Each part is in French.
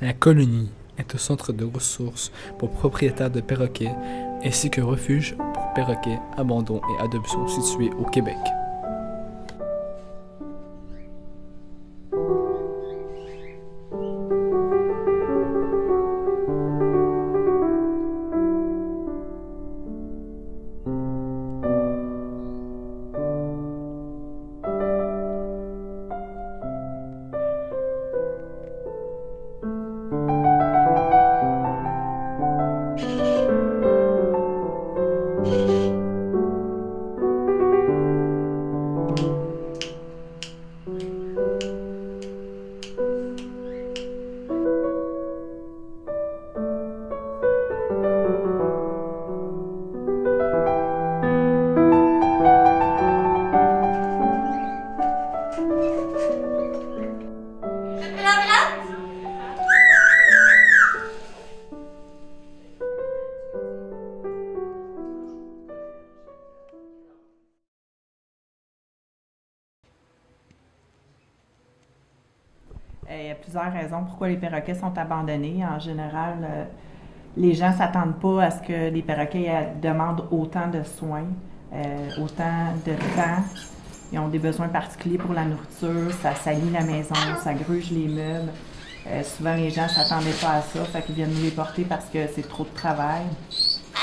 La colonie est un centre de ressources pour propriétaires de perroquets ainsi qu'un refuge pour perroquets, abandon et adoption situé au Québec. Il y a plusieurs raisons pourquoi les perroquets sont abandonnés. En général, les gens ne s'attendent pas à ce que les perroquets demandent autant de soins, autant de temps. Ils ont des besoins particuliers pour la nourriture, ça salit la maison, ça gruge les meubles. Souvent, les gens ne s'attendaient pas à ça, fait qu'ils viennent nous les porter parce que c'est trop de travail.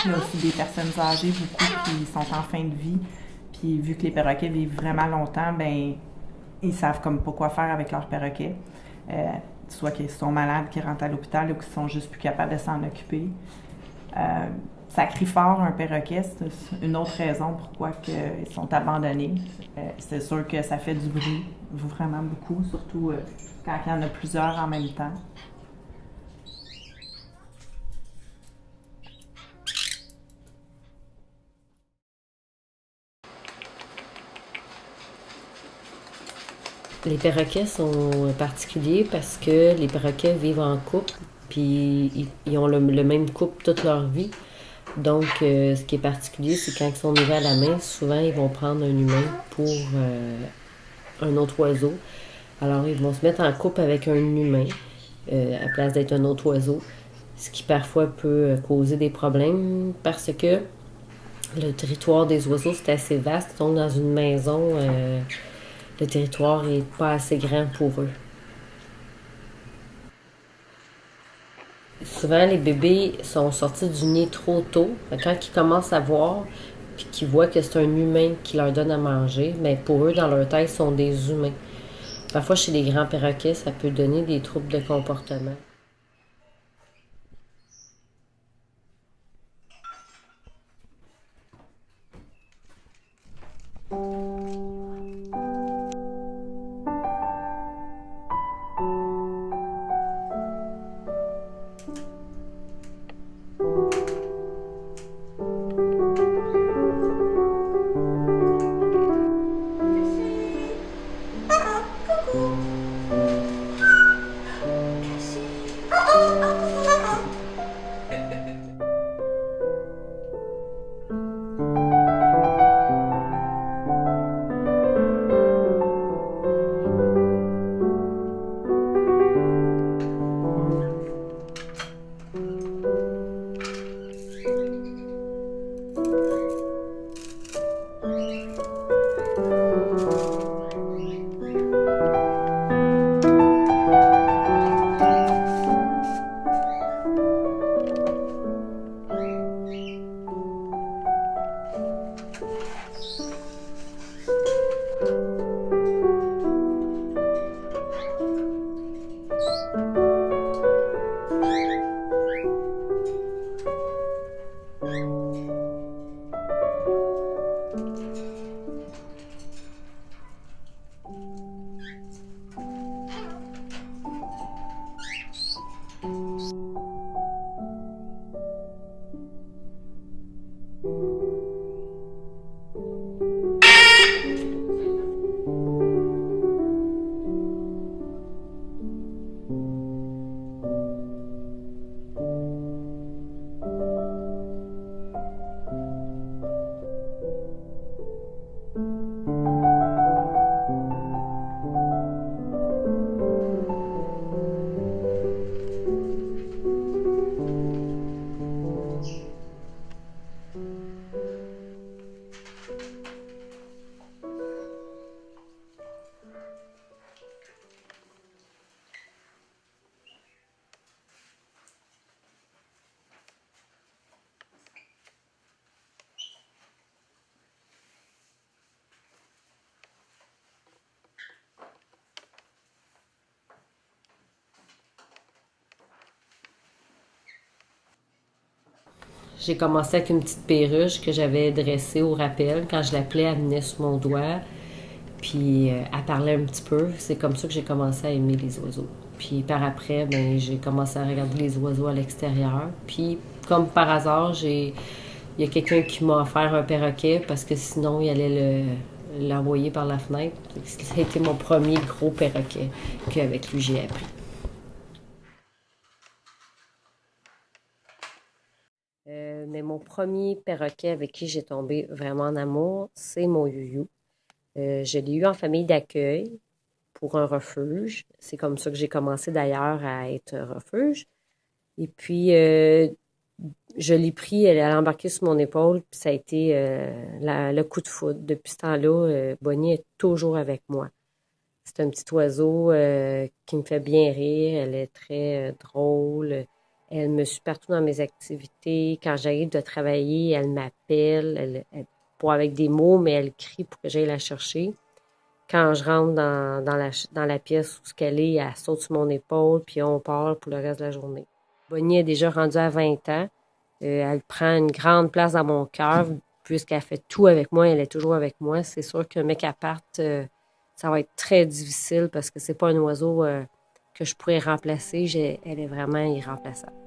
Il y a aussi des personnes âgées, beaucoup, qui sont en fin de vie. Puis vu que les perroquets vivent vraiment longtemps, ben ils savent comme pas quoi faire avec leurs perroquets. Soit qu'ils sont malades, qu'ils rentrent à l'hôpital ou qu'ils sont juste plus capables de s'en occuper. Ça crie fort un perroquet, c'est une autre raison pourquoi ils sont abandonnés. C'est sûr que ça fait du bruit, vraiment beaucoup, surtout quand il y en a plusieurs en même temps. Les perroquets sont particuliers parce que les perroquets vivent en couple, puis ils ont le même couple toute leur vie. Donc, ce qui est particulier, c'est quand ils sont nourris à la main, souvent ils vont prendre un humain pour un autre oiseau. Alors, ils vont se mettre en couple avec un humain à la place d'être un autre oiseau, ce qui parfois peut causer des problèmes parce que le territoire des oiseaux, c'est assez vaste. Donc, dans une maison, le territoire n'est pas assez grand pour eux. Souvent, les bébés sont sortis du nid trop tôt. Quand ils commencent à voir puis qu'ils voient que c'est un humain qui leur donne à manger, mais pour eux, dans leur tête, ils sont des humains. Parfois, chez les grands perroquets, ça peut donner des troubles de comportement. J'ai commencé avec une petite perruche que j'avais dressée au rappel. Quand je l'appelais, elle venait sur mon doigt. Puis elle parlait un petit peu. C'est comme ça que j'ai commencé à aimer les oiseaux. Puis par après, ben, j'ai commencé à regarder les oiseaux à l'extérieur. Puis comme par hasard, il y a quelqu'un qui m'a offert un perroquet parce que sinon, il allait l'envoyer par la fenêtre. Ça a été mon premier gros perroquet qu'avec lui, j'ai appris. Mais mon premier perroquet avec qui j'ai tombé vraiment en amour, c'est mon youyou. Je l'ai eu en famille d'accueil pour un refuge. C'est comme ça que j'ai commencé d'ailleurs à être refuge. Et puis, je l'ai pris, elle a embarqué sur mon épaule, puis ça a été le coup de foudre. Depuis ce temps-là, Bonnie est toujours avec moi. C'est un petit oiseau qui me fait bien rire. Elle est très drôle. Elle me suit partout dans mes activités. Quand j'arrive de travailler, elle m'appelle. Pas avec des mots, mais elle crie pour que j'aille la chercher. Quand je rentre dans la pièce où elle est, elle saute sur mon épaule, puis on part pour le reste de la journée. Bonnie est déjà rendue à 20 ans. Elle prend une grande place dans mon cœur, puisqu'elle fait tout avec moi, elle est toujours avec moi. C'est sûr qu'un mec à part, ça va être très difficile parce que c'est pas un oiseau que je pourrais remplacer. Elle est vraiment irremplaçable.